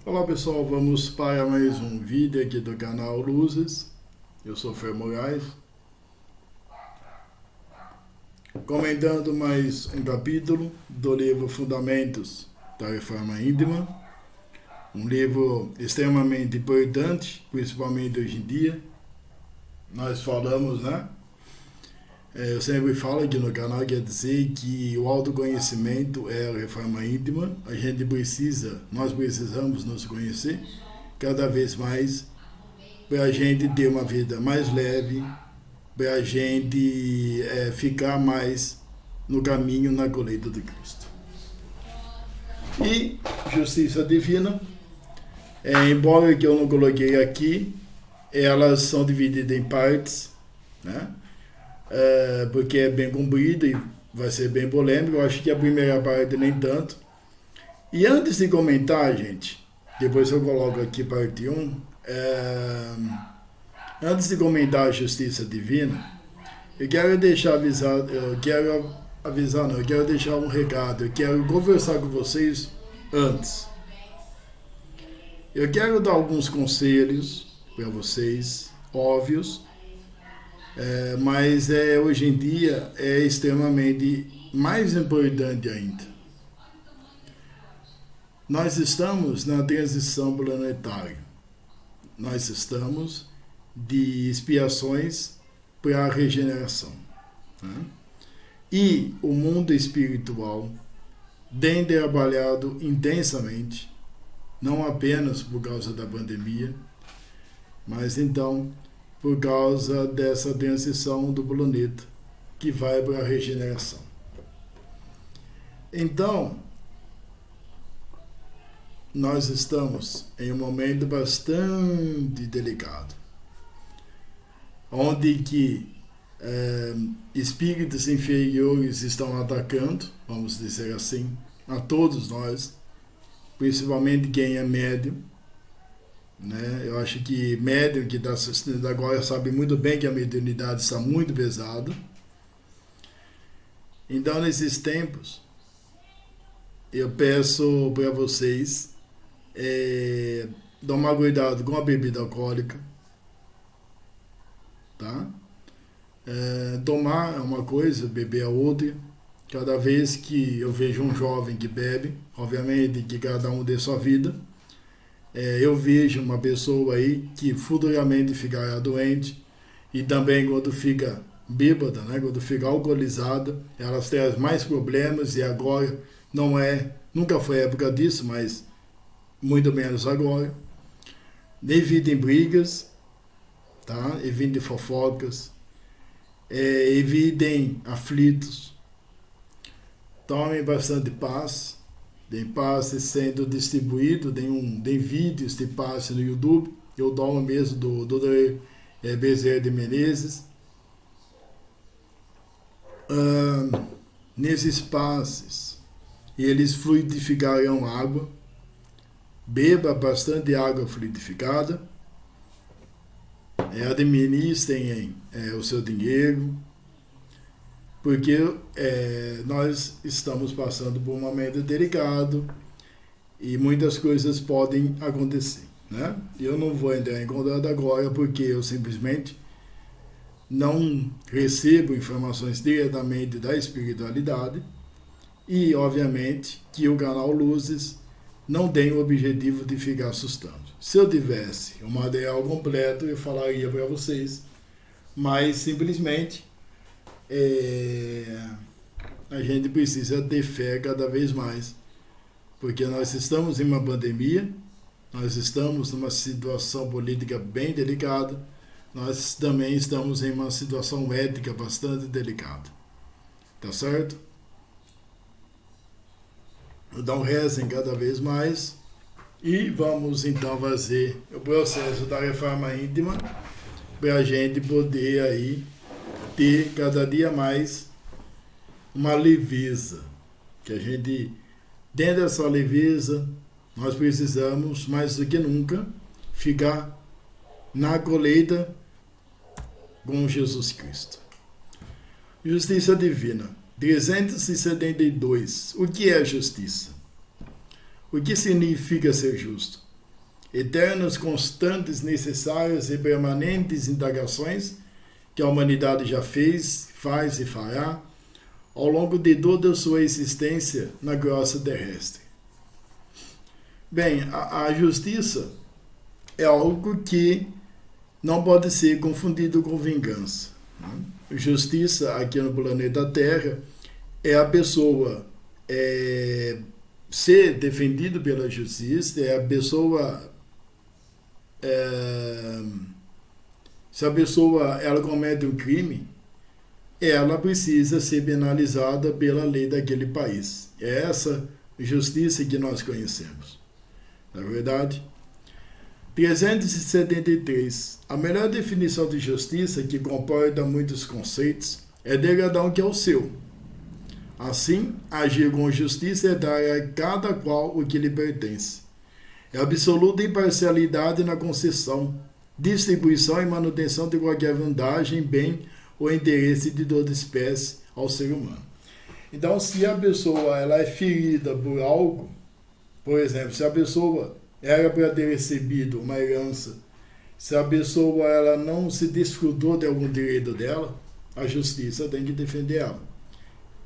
Olá pessoal, vamos para mais um vídeo aqui do canal Luzes. Eu sou Fer Moraes, comentando mais um capítulo do livro Fundamentos da Reforma Íntima, um livro extremamente importante, principalmente hoje em dia. Nós falamos, eu sempre falo aqui no canal, quer dizer que o autoconhecimento é a reforma íntima. Nós precisamos nos conhecer cada vez mais para a gente ter uma vida mais leve, para a gente ficar mais no caminho, na colheita de Cristo. E justiça divina, embora que eu não coloquei aqui, elas são divididas em partes, porque é bem comprido e vai ser bem polêmico. Eu acho que a primeira parte nem tanto. E antes de comentar, gente, depois eu coloco aqui parte 1, antes de comentar a justiça divina, eu quero deixar um recado, eu quero conversar com vocês antes. Eu quero dar alguns conselhos para vocês, óbvios, mas hoje em dia é extremamente mais importante ainda. Nós estamos na transição planetária. Nós estamos de expiações para a regeneração. E o mundo espiritual tem trabalhado intensamente, não apenas por causa da pandemia, mas então por causa dessa transição do planeta que vai para a regeneração. Então, nós estamos em um momento bastante delicado, onde que espíritos inferiores estão atacando, vamos dizer assim, a todos nós, principalmente quem é médium. Eu acho que médium que está assistindo agora sabe muito bem que a mediunidade está muito pesada. Então, nesses tempos, eu peço para vocês tomar cuidado com a bebida alcoólica, tá? Tomar é uma coisa, beber é outra. Cada vez que eu vejo um jovem que bebe, obviamente que cada um dê sua vida, eu vejo uma pessoa aí que futuramente ficará doente, e também quando fica bêbada, quando fica alcoolizada, elas têm mais problemas. E agora nunca foi época disso, mas muito menos agora. Evitem brigas, tá? Evitem fofocas, evitem aflitos, tomem bastante paz. Tem passe sendo distribuído, tem vídeos de passe no YouTube. Eu dou mesmo do Dr. Bezerra de Menezes. Nesses passes, eles fluidificarão água. Beba bastante água fluidificada. Administrem o seu dinheiro, porque nós estamos passando por um momento delicado e muitas coisas podem acontecer. Eu não vou entrar em contato agora, porque eu simplesmente não recebo informações diretamente da espiritualidade, e obviamente que o canal Luzes não tem o objetivo de ficar assustando. Se eu tivesse o material completo, eu falaria para vocês, mas simplesmente a gente precisa ter fé cada vez mais, porque nós estamos em uma pandemia, nós estamos numa situação política bem delicada, nós também estamos em uma situação ética bastante delicada, tá certo? Então rezem cada vez mais, e vamos então fazer o processo da reforma íntima para a gente poder aí ter cada dia mais uma leveza, que a gente, dentro dessa leveza, nós precisamos mais do que nunca ficar na colheita com Jesus Cristo. Justiça divina 372. O que é justiça? O que significa ser justo? eternas, constantes, necessárias e permanentes indagações que a humanidade já fez, faz e fará ao longo de toda a sua existência na crosta terrestre. Bem, a justiça é algo que não pode ser confundido com vingança. Justiça aqui no planeta Terra é a pessoa ser defendido pela justiça, é a pessoa se a pessoa ela comete um crime, ela precisa ser penalizada pela lei daquele país. É essa justiça que nós conhecemos. Na verdade, 373. A melhor definição de justiça, que comporta muitos conceitos, é degradar o que é o seu. Assim, agir com justiça é dar a cada qual o que lhe pertence. É absoluta imparcialidade na concessão, distribuição e manutenção de qualquer vantagem, bem ou interesse de toda espécie ao ser humano. Então, se a pessoa ela é ferida por algo, por exemplo, se a pessoa era para ter recebido uma herança, se a pessoa ela não se desfrutou de algum direito dela, a justiça tem que defender ela.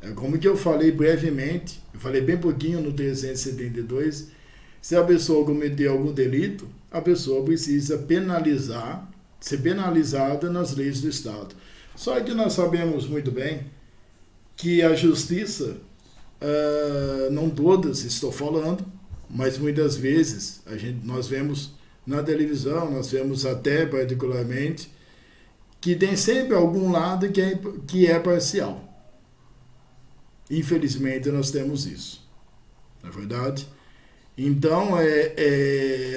É como que eu falei brevemente, eu falei bem pouquinho no 372, se a pessoa cometeu algum delito, a pessoa precisa ser penalizada nas leis do Estado. Só que nós sabemos muito bem que a justiça, não todas estou falando, mas muitas vezes nós vemos na televisão, nós vemos até particularmente, que tem sempre algum lado que é parcial. Infelizmente nós temos isso, não é verdade? Então,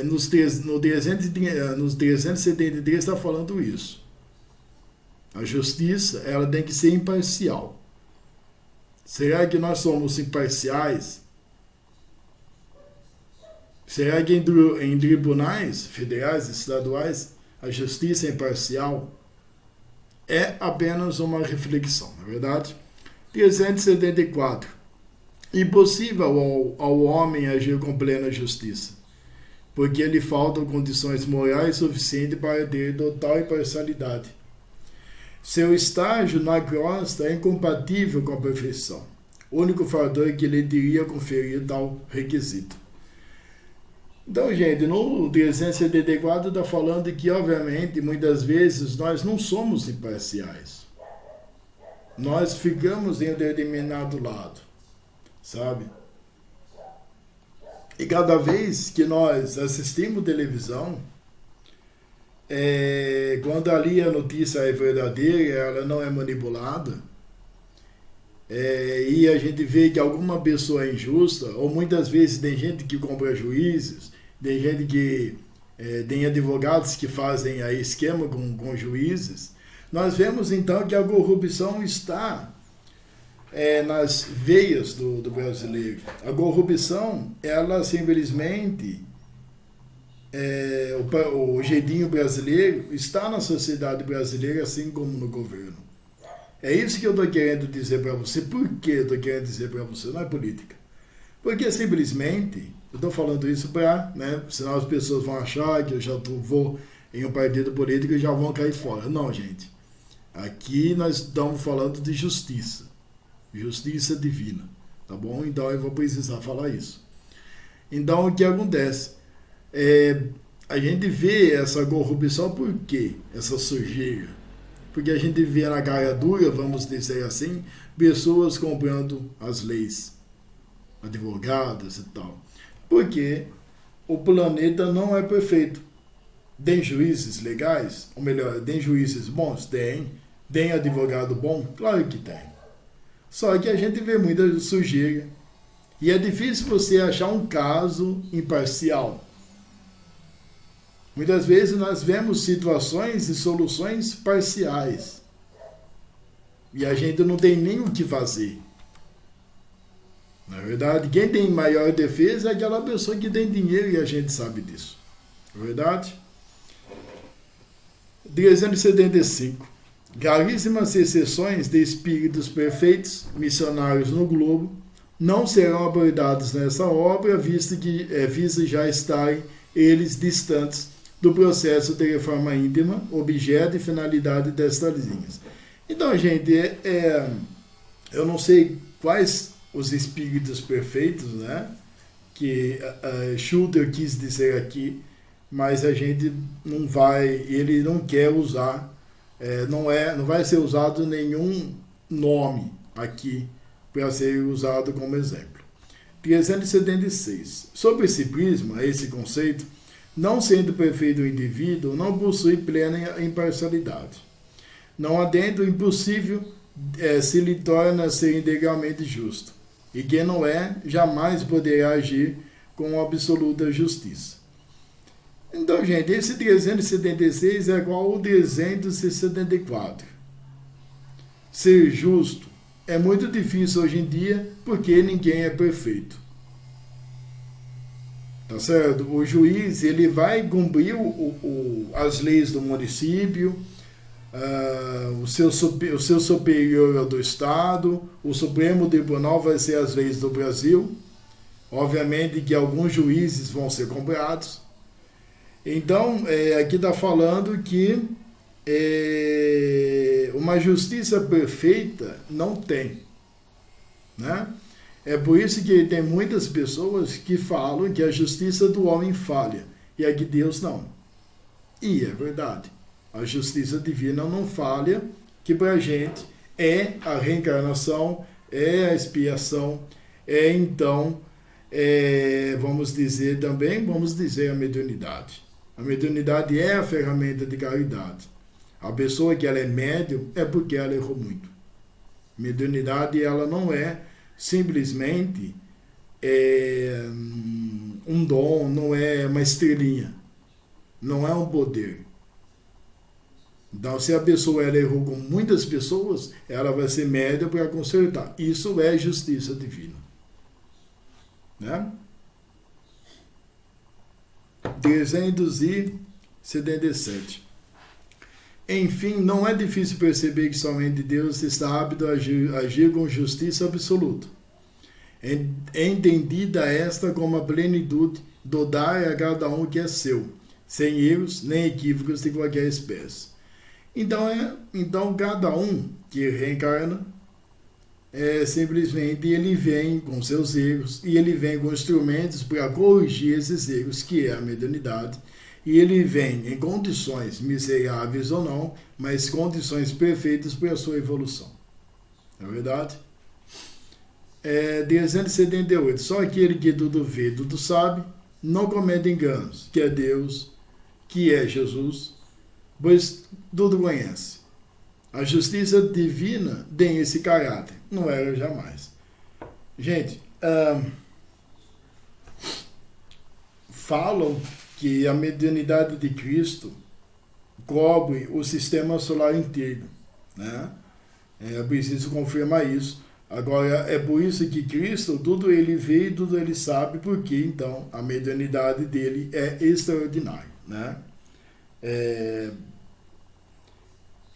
nos 373 está falando isso. A justiça ela tem que ser imparcial. Será que nós somos imparciais? Será que em tribunais federais e estaduais a justiça é imparcial? É apenas uma reflexão, não é verdade? 374. Impossível ao homem agir com plena justiça, porque lhe faltam condições morais suficientes para ter total imparcialidade. Seu estágio na crosta é incompatível com a perfeição, o único fator que lhe teria conferido tal requisito. Então, gente, no 374 está falando que, obviamente, muitas vezes nós não somos imparciais. Nós ficamos em um determinado lado, sabe? E cada vez que nós assistimos televisão, quando ali a notícia é verdadeira, ela não é manipulada, e a gente vê que alguma pessoa é injusta, ou muitas vezes tem gente que compra juízes, tem gente que tem advogados que fazem aí esquema com juízes, nós vemos então que a corrupção está nas veias do brasileiro. A corrupção, ela simplesmente, o jeitinho brasileiro está na sociedade brasileira, assim como no governo. É isso que eu estou querendo dizer para você. Por que eu estou querendo dizer para você? Não é política. Porque simplesmente, eu estou falando isso para, senão as pessoas vão achar que eu já vou em um partido político e já vão cair fora. Não, gente. Aqui nós estamos falando de justiça. Justiça divina. Tá bom? Então eu vou precisar falar isso. Então o que acontece? A gente vê essa corrupção por quê? Essa sujeira. Porque a gente vê na cara dura, vamos dizer assim, pessoas comprando as leis. Advogados e tal. Porque o planeta não é perfeito. Tem juízes legais? Ou melhor, tem juízes bons? Tem. Tem advogado bom? Claro que tem. Só que a gente vê muita sujeira. E é difícil você achar um caso imparcial. Muitas vezes nós vemos situações e soluções parciais. E a gente não tem nem o que fazer. Na verdade, quem tem maior defesa é aquela pessoa que tem dinheiro e a gente sabe disso. Na verdade? 375. Raríssimas exceções de espíritos perfeitos, missionários no globo, não serão abordados nessa obra, visto já estarem eles distantes do processo de reforma íntima, objeto e finalidade destas linhas. Então, gente, eu não sei quais os espíritos perfeitos, né, que Schulter quis dizer aqui, mas a gente não vai, ele não quer usar, não vai ser usado nenhum nome aqui para ser usado como exemplo. 376. Sobre esse prisma, esse conceito, não sendo perfeito o indivíduo, não possui plena imparcialidade. Não havendo impossível, se lhe torna ser integralmente justo. E quem não é, jamais poderá agir com absoluta justiça. Então, gente, esse 376 é igual ao 374. Ser justo é muito difícil hoje em dia, porque ninguém é perfeito. Tá certo? O juiz, ele vai cumprir as leis do município, o seu superior do Estado, o Supremo Tribunal vai ser as leis do Brasil. Obviamente que alguns juízes vão ser comprados. Então, aqui está falando que uma justiça perfeita não tem, né? É por isso que tem muitas pessoas que falam que a justiça do homem falha e a de Deus não. E é verdade. A justiça divina não falha, que para a gente é a reencarnação, é a expiação, então, vamos dizer a mediunidade. A mediunidade é a ferramenta de caridade. A pessoa que ela é médium é porque ela errou muito. Mediunidade, ela não é simplesmente um dom, não é uma estrelinha, não é um poder. Então, se a pessoa ela errou com muitas pessoas, ela vai ser média para consertar. Isso é justiça divina. Né? 377. Enfim, não é difícil perceber que somente Deus está apto a agir com justiça absoluta. Entendida esta como a plenitude do dar a cada um o que é seu, sem erros nem equívocos de qualquer espécie. Então cada um que reencarna, simplesmente ele vem com seus erros e ele vem com instrumentos para corrigir esses erros, que é a mediunidade, e ele vem em condições miseráveis ou não, mas condições perfeitas para a sua evolução. Não é verdade? 378. Só aquele que tudo vê, tudo sabe, não comete enganos, que é Deus, que é Jesus, pois tudo conhece. A justiça divina tem esse caráter, não era jamais. Gente, falam que a mediunidade de Cristo cobre o sistema solar inteiro, né? É preciso confirmar isso. Agora, é por isso que Cristo, tudo ele vê e tudo ele sabe, porque então a mediunidade dele é extraordinária, né?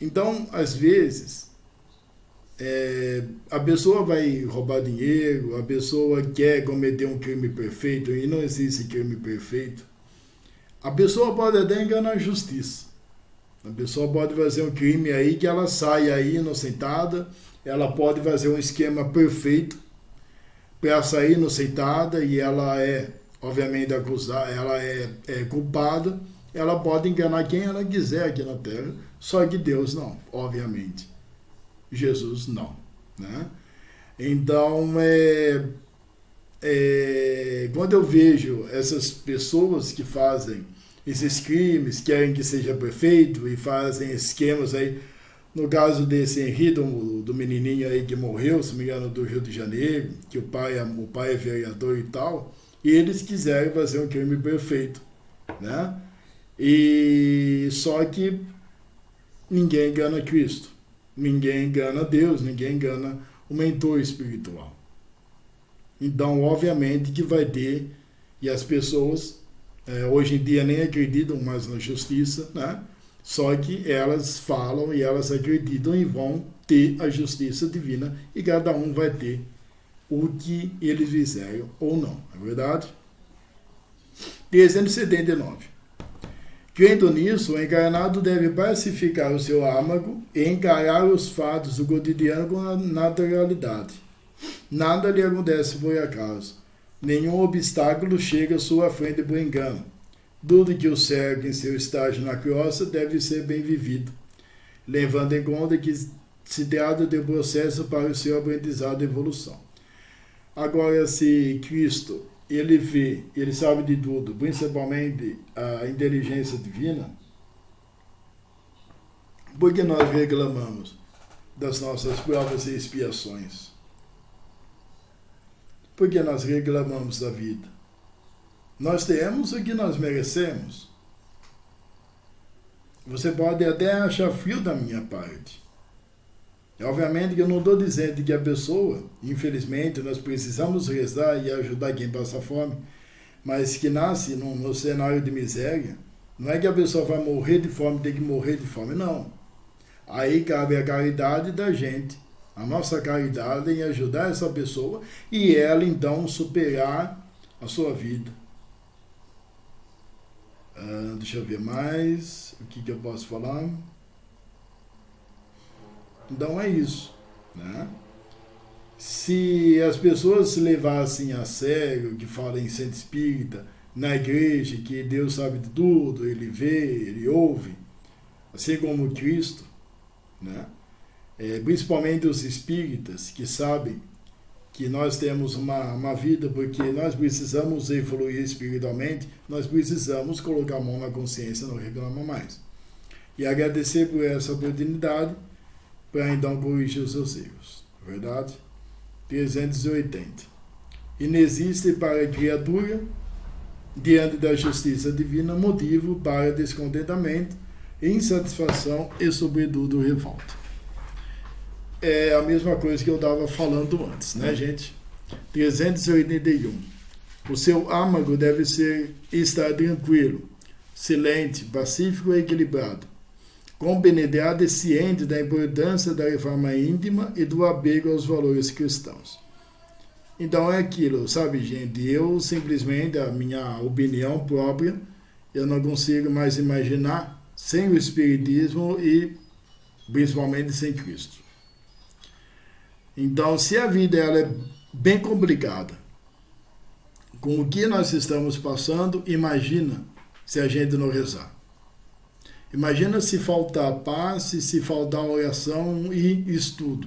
Então, às vezes, a pessoa vai roubar dinheiro, a pessoa quer cometer um crime perfeito, e não existe crime perfeito. A pessoa pode até enganar a justiça. A pessoa pode fazer um crime aí que ela sai aí inocentada, ela pode fazer um esquema perfeito para sair inocentada e ela é, obviamente, acusada, ela é culpada, ela pode enganar quem ela quiser aqui na Terra, só que Deus não, obviamente. Jesus não, né? Então, quando eu vejo essas pessoas que fazem esses crimes, querem que seja perfeito e fazem esquemas aí, no caso desse Henri, do menininho aí que morreu, se não me engano, do Rio de Janeiro, que o pai é vereador e tal, e eles quiserem fazer um crime perfeito, né? E só que ninguém engana Cristo, ninguém engana Deus, ninguém engana o mentor espiritual. Então, obviamente que vai ter, e as pessoas hoje em dia nem acreditam mais na justiça, né? Só que elas falam e elas acreditam e vão ter a justiça divina e cada um vai ter o que eles fizeram ou não, é verdade? 379. Crendo nisso, o encarnado deve pacificar o seu âmago e encarar os fatos do cotidiano com a naturalidade. Nada lhe acontece por acaso. Nenhum obstáculo chega à sua frente por engano. Tudo que o cerca em seu estágio na crosta deve ser bem vivido, levando em conta que se trata de um processo para o seu aprendizado e evolução. Agora, se Cristo, ele vê, ele sabe de tudo, principalmente a inteligência divina, por que nós reclamamos das nossas provas e expiações? Por que nós reclamamos da vida? Nós temos o que nós merecemos. Você pode até achar frio da minha parte. Obviamente que eu não estou dizendo que a pessoa, infelizmente, nós precisamos rezar e ajudar quem passa fome, mas que nasce no cenário de miséria, não é que a pessoa vai morrer de fome, tem que morrer de fome, não. Aí cabe a caridade da gente, a nossa caridade em ajudar essa pessoa e ela então superar a sua vida. Deixa eu ver mais, o que eu posso falar? Então é isso, né? Se as pessoas se levassem a sério, que falam em centro espírita, na igreja, que Deus sabe de tudo, Ele vê, Ele ouve, assim como Cristo, né? Principalmente os espíritas que sabem que nós temos uma vida porque nós precisamos evoluir espiritualmente, nós precisamos colocar a mão na consciência, não reclamar mais. E agradecer por essa oportunidade para então corrigir os seus erros. Verdade? 380. E não existe para a criatura, diante da justiça divina, motivo para descontentamento, insatisfação e, sobretudo, revolta. É a mesma coisa que eu estava falando antes, né, gente? 381. O seu âmago deve estar tranquilo, silente, pacífico e equilibrado, compenetrado e ciente da importância da reforma íntima e do apego aos valores cristãos. Então é aquilo, sabe, gente? Eu simplesmente, a minha opinião própria, eu não consigo mais imaginar sem o Espiritismo e principalmente sem Cristo. Então, se a vida ela é bem complicada, com o que nós estamos passando, imagina se a gente não rezar. Imagina se faltar paz, se faltar oração e estudo,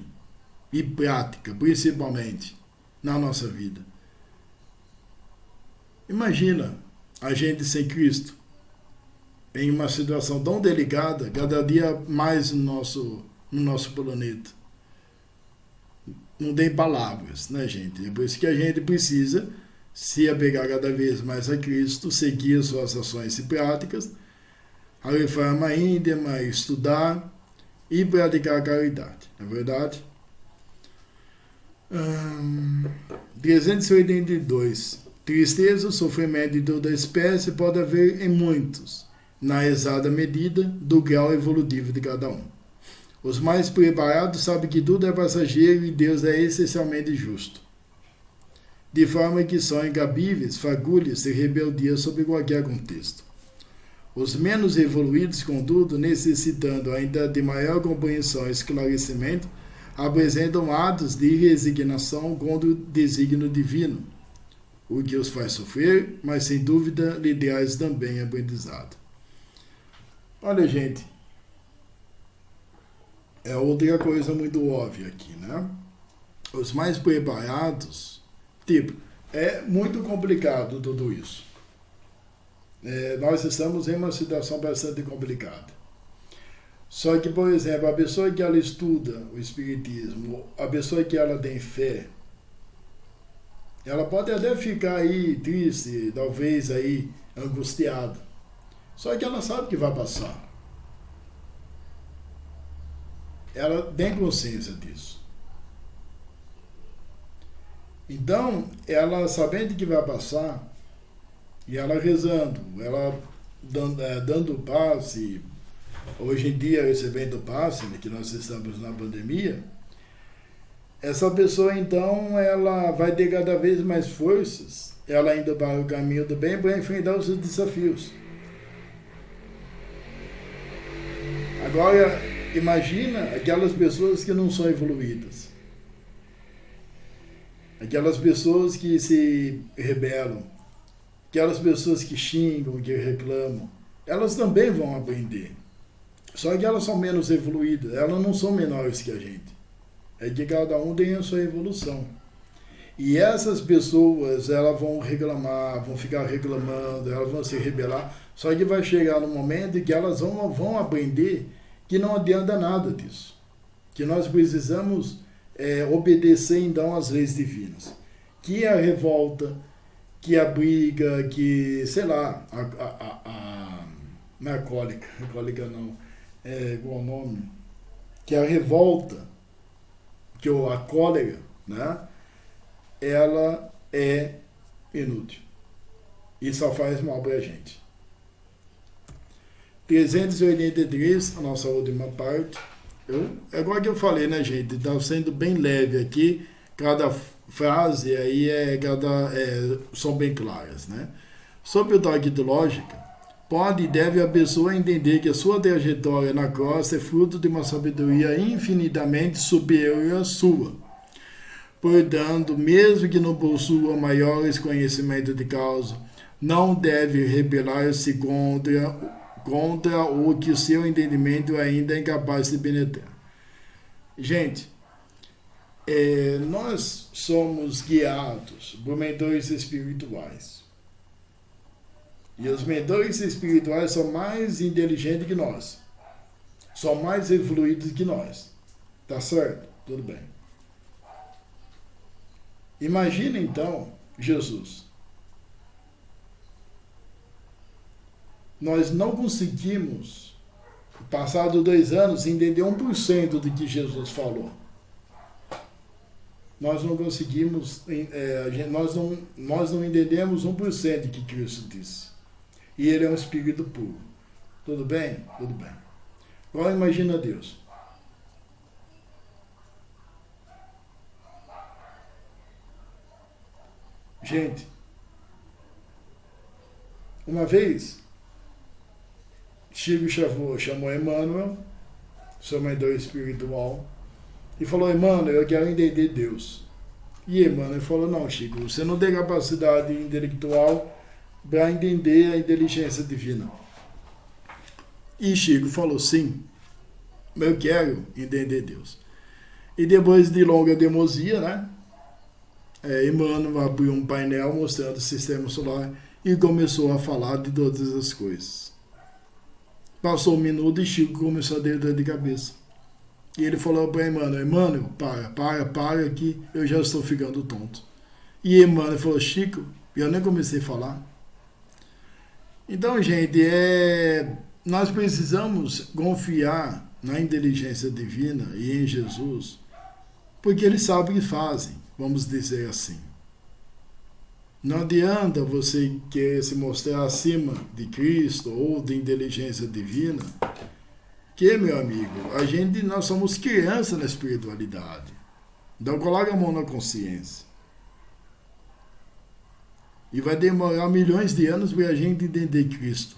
e prática, principalmente, na nossa vida. Imagina a gente sem Cristo, em uma situação tão delicada, cada dia mais no nosso planeta. Não tem palavras, né, gente? É por isso que a gente precisa se apegar cada vez mais a Cristo, seguir suas ações e práticas, a reforma íntima, estudar e praticar a caridade. Não é verdade? 382. Tristeza, sofrimento de toda espécie pode haver em muitos, na exata medida do grau evolutivo de cada um. Os mais preparados sabem que tudo é passageiro e Deus é essencialmente justo, de forma que são incabíveis fagulhas e rebeldia sob qualquer contexto. Os menos evoluídos, contudo, necessitando ainda de maior compreensão e esclarecimento, apresentam atos de resignação contra o desígnio divino, o que os faz sofrer, mas sem dúvida lhe traz também aprendizado. Olha, gente, é outra coisa muito óbvia aqui, né? Os mais preparados, é muito complicado tudo isso. Nós estamos em uma situação bastante complicada. Só que, por exemplo, a pessoa que ela estuda o Espiritismo, a pessoa que ela tem fé, ela pode até ficar aí triste, talvez aí angustiada. Só que ela sabe que vai passar. Ela tem consciência disso. Então, ela sabendo que vai passar, e ela rezando, ela dando passe, hoje em dia recebendo passe, né, que nós estamos na pandemia, essa pessoa então ela vai ter cada vez mais forças ela indo para o caminho do bem para enfrentar os desafios. Agora, imagina aquelas pessoas que não são evoluídas. Aquelas pessoas que se rebelam. Aquelas pessoas que xingam, que reclamam. Elas também vão aprender. Só que elas são menos evoluídas. Elas não são menores que a gente. É que cada um tem a sua evolução. E essas pessoas, elas vão reclamar, vão ficar reclamando, elas vão se rebelar. Só que vai chegar no momento que elas vão aprender que não adianta nada disso. Que nós precisamos obedecer então às leis divinas. Que a revolta, que a briga, que, sei lá, não é cólica não, qual o nome? Que a revolta, que a cólera, né? Ela é inútil e só faz mal para a gente. 383, a nossa última parte. Agora que eu falei, né, gente? Está sendo bem leve aqui. Cada frase aí são bem claras, né? Sobre o toque de lógica, pode e deve a pessoa entender que a sua trajetória na crosta é fruto de uma sabedoria infinitamente superior à sua. Portanto, mesmo que não possua maiores conhecimentos de causa, não deve rebelar-se contra o que o seu entendimento ainda é incapaz de penetrar. Gente, nós somos guiados por mentores espirituais. E os mentores espirituais são mais inteligentes que nós. São mais evoluídos que nós. Tá certo? Tudo bem. Imagina então Jesus. Nós não conseguimos, passados 2 anos, entender 1% do que Jesus falou. Nós não conseguimos, nós não entendemos 1% do que Cristo disse. E Ele é um Espírito puro. Tudo bem? Tudo bem. Agora imagina Deus. Gente, uma vez, Chico chamou Emmanuel, seu mentor espiritual, e falou: Emmanuel, eu quero entender Deus. E Emmanuel falou: não, Chico, você não tem capacidade intelectual para entender a inteligência divina. E Chico falou: sim, eu quero entender Deus. E depois de longa teimosia, né? Emmanuel abriu um painel mostrando o sistema solar e começou a falar de todas as coisas. Passou 1 minuto e Chico começou a ter dor de cabeça. E ele falou para Emmanuel: Emmanuel, para que eu já estou ficando tonto. E Emmanuel falou: Chico, eu nem comecei a falar. Então, gente, nós precisamos confiar na inteligência divina e em Jesus, porque Ele sabe o que fazem. Vamos dizer assim. Não adianta você querer se mostrar acima de Cristo ou de inteligência divina, que, meu amigo, nós somos crianças na espiritualidade. Então coloca a mão na consciência. E vai demorar milhões de anos para a gente entender Cristo.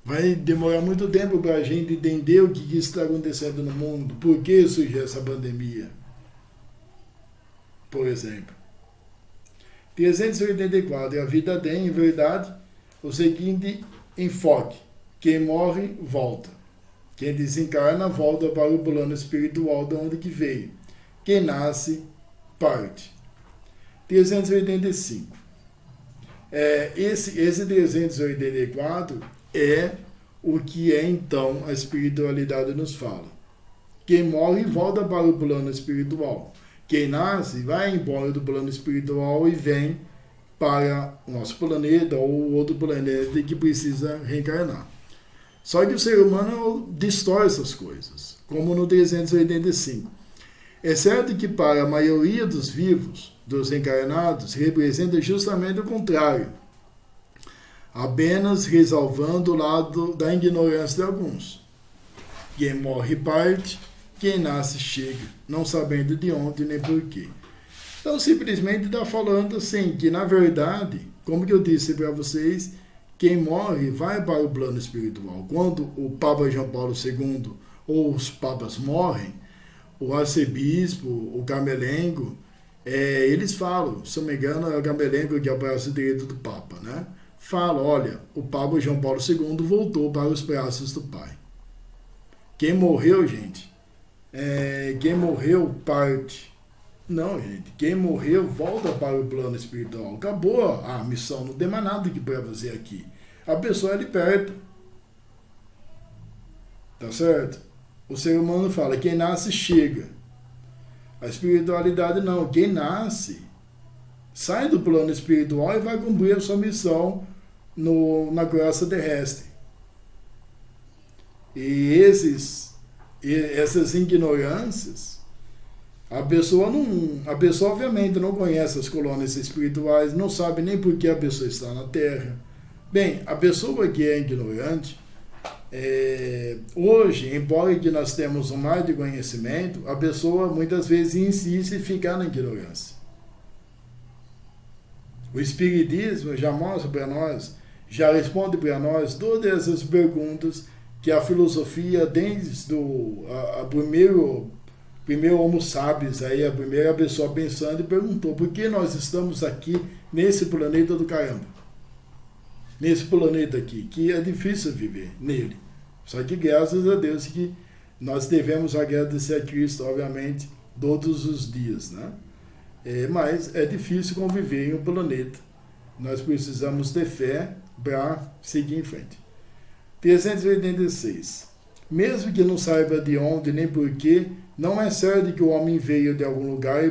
Vai demorar muito tempo para a gente entender o que está acontecendo no mundo. Por que surgiu essa pandemia? Por exemplo. 384. A vida tem, em verdade, o seguinte enfoque. Quem morre, volta. Quem desencarna, volta para o plano espiritual de onde que veio. Quem nasce, parte. 385. Esse 384 é o que então a espiritualidade nos fala. Quem morre volta para o plano espiritual. Quem nasce vai embora do plano espiritual e vem para o nosso planeta ou outro planeta que precisa reencarnar. Só que o ser humano destrói essas coisas, como no 385. É certo que para a maioria dos vivos, dos encarnados, representa justamente o contrário, apenas ressalvando o lado da ignorância de alguns. Quem morre parte, quem nasce chega, não sabendo de onde nem porquê. Então, simplesmente está falando assim, que na verdade, como que eu disse para vocês, quem morre vai para o plano espiritual. Quando o Papa João Paulo II ou os papas morrem, o arcebispo, o camelengo, eles falam, se não me engano, é o camelengo que é o braço direito do Papa, né? Fala, olha, o Papa João Paulo II voltou para os braços do Pai. Quem morreu, gente, quem morreu parte. Não, gente, quem morreu volta para o plano espiritual. Acabou a missão, não tem mais nada que para fazer aqui. A pessoa é liberta. Tá certo? O ser humano fala, quem nasce chega. A espiritualidade não, quem nasce sai do plano espiritual e vai cumprir a sua missão na graça terrestre. E essas ignorâncias, a pessoa obviamente não conhece as colônias espirituais, não sabe nem por que a pessoa está na Terra. Bem, a pessoa que é ignorante, hoje, embora que nós temos um mar de conhecimento, a pessoa muitas vezes insiste em ficar na ignorância. O Espiritismo já mostra para nós, já responde para nós todas essas perguntas que a filosofia, desde o primeiro Homo sapiens, aí a primeira pessoa pensando e perguntou, por que nós estamos aqui nesse planeta do caramba? Nesse planeta aqui, que é difícil viver nele. Só que graças a Deus que nós devemos agradecer a Cristo, obviamente, todos os dias, né? Mas é difícil conviver em um planeta. Nós precisamos ter fé para seguir em frente. 386. Mesmo que não saiba de onde nem porquê, não é certo que o homem veio de algum lugar e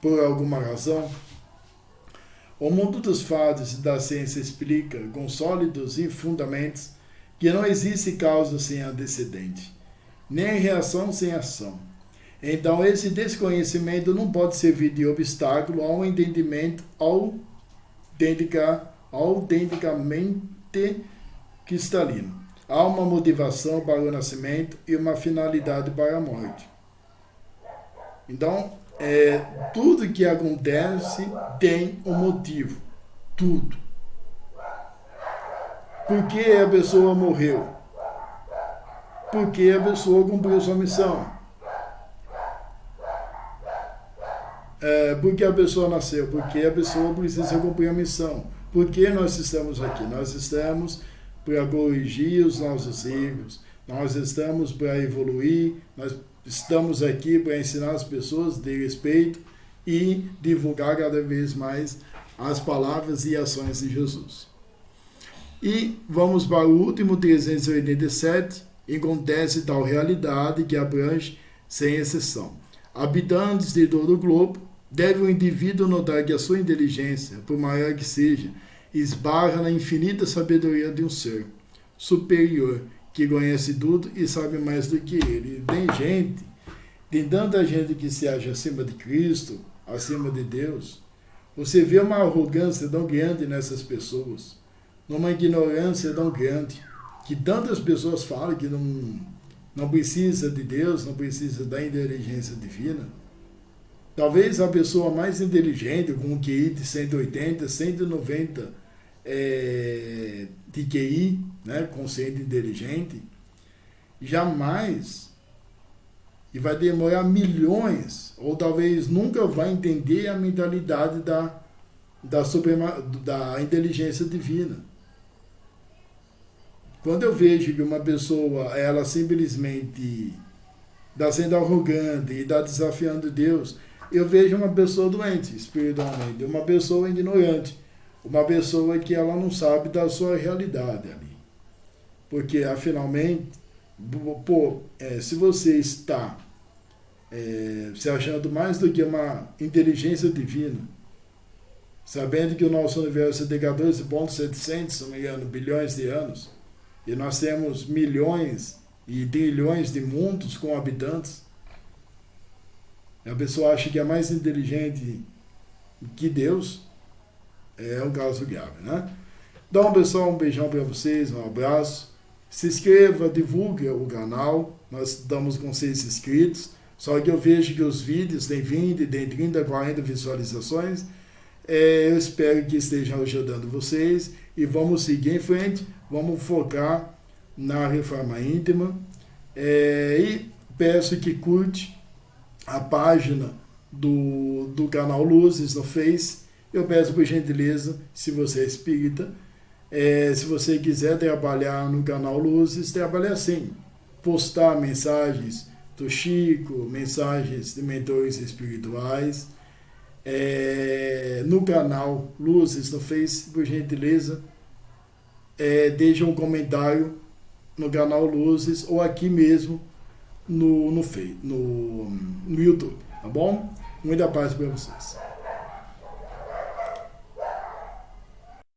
por alguma razão. O mundo dos fatos e da ciência explica, com sólidos e fundamentos, que não existe causa sem antecedente, nem reação sem ação. Então, esse desconhecimento não pode servir de obstáculo ao entendimento autenticamente cristalino. Há uma motivação para o nascimento e uma finalidade para a morte. Então, tudo que acontece tem um motivo. Tudo. Por que a pessoa morreu? Porque a pessoa cumpriu sua missão. Por que a pessoa nasceu? Porque a pessoa precisa cumprir a missão. Por que nós estamos aqui? Nós estamos para corrigir os nossos erros. Nós estamos para evoluir. Nós estamos aqui para ensinar as pessoas de respeito e divulgar cada vez mais as palavras e ações de Jesus. E vamos para o último 387. Acontece tal realidade que abrange sem exceção. Habitantes de todo o globo, deve o indivíduo notar que a sua inteligência, por maior que seja, esbarra na infinita sabedoria de um ser superior, que conhece tudo e sabe mais do que ele. Tem tanta gente que se acha acima de Cristo, acima de Deus. Você vê uma arrogância tão grande nessas pessoas, numa ignorância tão grande, que tantas pessoas falam que não precisa de Deus, não precisa da inteligência divina. Talvez a pessoa mais inteligente, com um QI de 180, 190 de QI, né, consciente inteligente, jamais, e vai demorar milhões, ou talvez nunca vai entender a mentalidade da inteligência divina. Quando eu vejo que uma pessoa, ela simplesmente está sendo arrogante e está desafiando Deus, eu vejo uma pessoa doente espiritualmente, uma pessoa ignorante, uma pessoa que ela não sabe da sua realidade ali. Porque, afinalmente, se você está se achando mais do que uma inteligência divina, sabendo que o nosso universo é de 14,700, se não me engano, bilhões de anos, e nós temos milhões e trilhões de mundos com habitantes, a pessoa acha que é mais inteligente que Deus, é um caso grave, né? Então, pessoal, um beijão para vocês, um abraço. Se inscreva, divulgue o canal. Nós estamos com 6 inscritos. Só que eu vejo que os vídeos têm 20, tem 30, 40 visualizações. Eu espero que estejam ajudando vocês e vamos seguir em frente, vamos focar na reforma íntima. E peço que curte a página do canal Luzes no Face. Eu peço por gentileza, se você é espírita, se você quiser trabalhar no canal Luzes, trabalhe assim, postar mensagens do Chico, mensagens de mentores espirituais, no canal Luzes no Face, por gentileza, deixe um comentário no canal Luzes ou aqui mesmo no YouTube, tá bom? Muita paz para vocês.